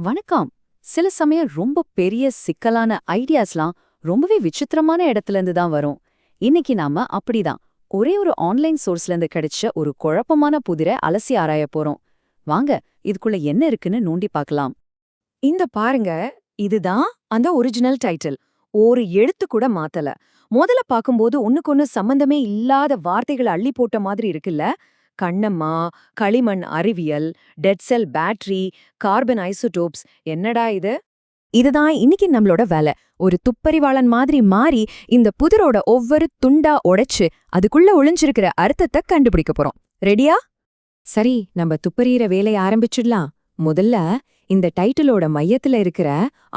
வணக்கம். சில சமயம் ரொம்ப பெரிய சிக்கலான ஐடியாஸ்லாம் ரொம்பவே விசித்திரமான இடத்துல இருந்து தான் வரும். இன்னைக்கு நாம அப்படிதான் ஒரே ஒரு ஆன்லைன் சோர்ஸ்ல இருந்து கிடைச்ச ஒரு குழப்பமான புதிரை அலசி ஆராய போறோம். வாங்க, இதுக்குள்ள என்ன இருக்குன்னு நோண்டி பார்க்கலாம். இந்த பாருங்க, இதுதான் அந்த ஒரிஜினல் டைட்டில். ஒரு எழுத்து கூட மாத்தல. முதல்ல பாக்கும்போது ஒண்ணுக்கொண்ணு சம்பந்தமே இல்லாத வார்த்தைகளை அள்ளி போட்ட மாதிரி இருக்குல்ல. கண்ணம்மா, களிமண் அறிவியல், dead cell battery, carbon isotopes, என்னடா இது? இதுதான் இன்னைக்கு நம்மளோட வேலை. ஒரு துப்பறிவாளன் மாதிரி மாறி இந்த புதிரோட ஒவ்வொரு துண்டா உடைச்சு அதுக்குள்ள ஒளிஞ்சிருக்கிற அர்த்தத்தை கண்டுபிடிக்க போறோம். ரெடியா? சரி, நம்ம துப்பறியிற வேலையை ஆரம்பிச்சிடலாம். முதல்ல இந்த டைட்டிலோட மையத்துல இருக்கிற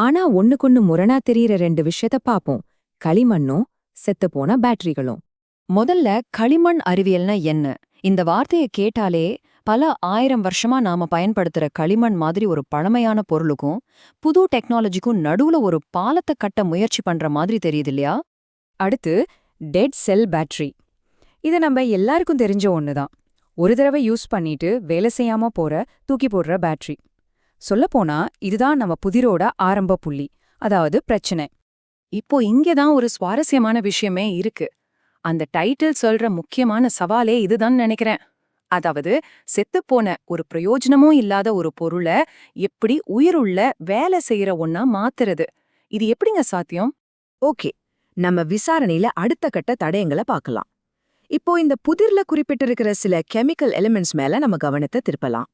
ஆனா ஒண்ணுக்கொண்ணு முரணா தெரியற ரெண்டு விஷயத்த பாப்போம். களிமண்ணும் செத்துப்போன பேட்டரிகளும். முதல்ல களிமண் அறிவியல்னா என்ன? இந்த வார்த்தையை கேட்டாலே பல 1000 வருஷமா நாம பயன்படுத்துற களிமண் மாதிரி ஒரு பழமையான பொருளுக்கும் புது டெக்னாலஜிக்கும் நடுவுல ஒரு பாலத்தை கட்ட முயற்சி பண்ற மாதிரி தெரியுது இல்லையா? அடுத்து டெட் செல் பேட்டரி. இது நம்ம எல்லாருக்கும் தெரிஞ்ச ஒண்ணுதான். ஒரு தடவை யூஸ் பண்ணிட்டு வேலை செய்யாம தூக்கி போடுற பேட்டரி. சொல்லப்போனா இதுதான் நம்ம புதிரோட ஆரம்ப புள்ளி, அதாவது பிரச்சனை. இப்போ இங்கதான் ஒரு சுவாரஸ்யமான விஷயமே இருக்கு. அந்த டைட்டில் சொல்ற முக்கியமான சவாலே இதுதான் நினைக்கிறேன். அதாவது செத்துப்போன ஒரு பிரயோஜனமும் இல்லாத ஒரு பொருளை எப்படி உயிருள்ள வேலை செய்யற ஒன்னா மாத்துறது. இது எப்படிங்க சாத்தியம்? ஓகே, நம்ம விசாரணையில அடுத்த கட்ட தடயங்களை பார்க்கலாம். இப்போ இந்த புதிர்ல குறிப்பிட்டிருக்கிற சில கெமிக்கல் எலிமெண்ட்ஸ் மேல நம்ம கவனத்தை திருப்பலாம்.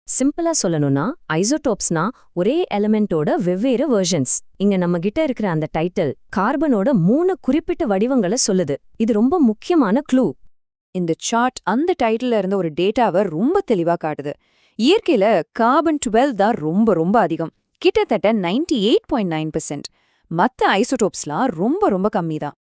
சிம்பிளா சொல்லணும்னா ஐசோடோப்ஸ்னா ஒரே எலிமெண்டோட வெவ்வேறு வெர்ஷன்ஸ். இங்க நம்ம கிட்ட இருக்கிற அந்த டைட்டில் கார்பனோட 3 குறிப்பிட்ட வடிவங்களை சொல்லுது. இது ரொம்ப முக்கியமான க்ளூ. இந்த சார்ட் அந்த டைட்டில்ல இருந்த ஒரு டேட்டாவை ரொம்ப தெளிவா காட்டுது. இயற்கையில கார்பன் 12 தான் ரொம்ப ரொம்ப அதிகம், கிட்டத்தட்ட 98.9%. மத்த ஐசோடோப்ஸ்லாம் ரொம்ப ரொம்ப கம்மி தான்.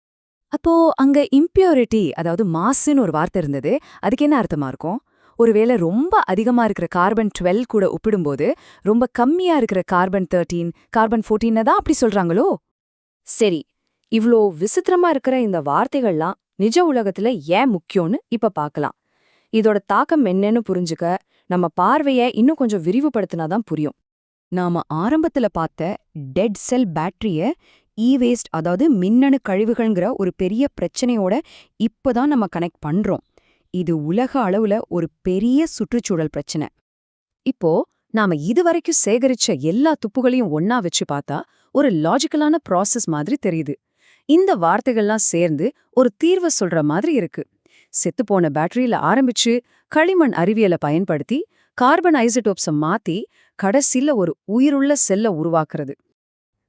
அப்போ அங்க இம்பியூரிட்டி, அதாவது மாசுன்னு ஒரு வார்த்தை இருந்தது. அதுக்கு என்ன அர்த்தமா இருக்கும்? ஒருவேளை ரொம்ப அதிகமா இருக்கிற கார்பன் 12 கூட ஒப்பிடும்போது ரொம்ப கம்மியா இருக்கிற கார்பன் 13, கார்பன் 14 தான் அப்படி சொல்றாங்களோ? சரி, இவ்ளோ விசித்திரமா இருக்கிற இந்த வார்த்தைகள்லாம் நிஜ உலகத்துல ஏன் முக்கியம்னு இப்ப பார்க்கலாம். இதோட தாக்கம் என்னன்னு புரிஞ்சுக்க நம்ம பார்வைய இன்னும் கொஞ்சம் விரிவுபடுத்தினாதான் புரியும். நாம ஆரம்பத்துல பார்த்த டெட் செல் பேட்டரிய வேஸ்ட், அதாவது மின்னணு கழிவுகள்ங்கிற ஒரு பெரிய பிரச்சனையோட இப்பதான் நம்ம கனெக்ட் பண்றோம். இது உலக அளவுல ஒரு பெரிய சுற்றுச்சூழல் பிரச்சனை. இப்போ நாம இதுவரைக்கும் சேகரிச்ச எல்லா துப்புகளையும் ஒன்னா வச்சு பார்த்தா ஒரு லாஜிக்கலான ப்ராசஸ் மாதிரி தெரியுது. இந்த வார்த்தைகள்லாம் சேர்ந்து ஒரு தீர்வை சொல்ற மாதிரி இருக்கு. செத்துப்போன பேட்டரியில ஆரம்பிச்சு களிமண் அறிவியலை பயன்படுத்தி கார்பன் ஐசோடோப்ஸை மாத்தி கடைசியில ஒரு உயிருள்ள செல்ல உருவாக்குறது.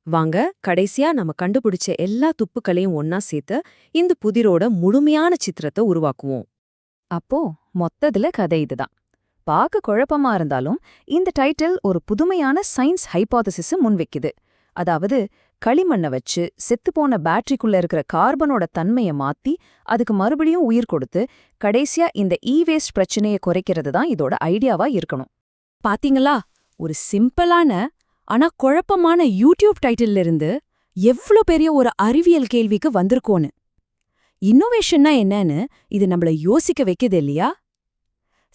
வாங்க, கடைசியா நம்ம கண்டுபிடிச்ச எல்லா துப்புக்களையும் ஒன்னா சேர்த்து இந்த புதிரோட முழுமையான சித்திரத்தை உருவாக்குவோம். அப்போ மொத்தத்துல கதை இதுதான். பார்க்க குழப்பமா இருந்தாலும் இந்த டைட்டில் ஒரு புதுமையான சயின்ஸ் ஹைபோதசிஸ் முன்வைக்குது. அதாவது களிமண்ணை வச்சு செத்துப்போன பேட்டரிக்குள்ள இருக்கிற கார்பனோட தன்மையை மாத்தி அதுக்கு மறுபடியும் உயிர் கொடுத்து கடைசியா இந்த வேஸ்ட் பிரச்சனையை குறைக்கிறது தான் இதோட ஐடியாவா இருக்கணும். பாத்தீங்களா, ஒரு சிம்பிளான ஆனா குழப்பமான யூடியூப் டைட்டில்ல இருந்து எவ்ளோ பெரிய ஒரு அறிவியல் கேள்விக்கு வந்திருக்கோன்னு. இன்னோவேஷன்னா என்னன்னு இது நம்மள யோசிக்க வைக்குது இல்லையா?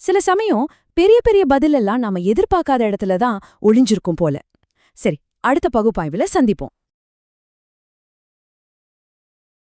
சில சமயம் பெரிய பெரிய பதிலெல்லாம் நாம எதிர்பார்க்காத இடத்துல தான் ஒளிஞ்சிருக்கும் போல. சரி, அடுத்த பகுப்பாய்வுல சந்திப்போம்.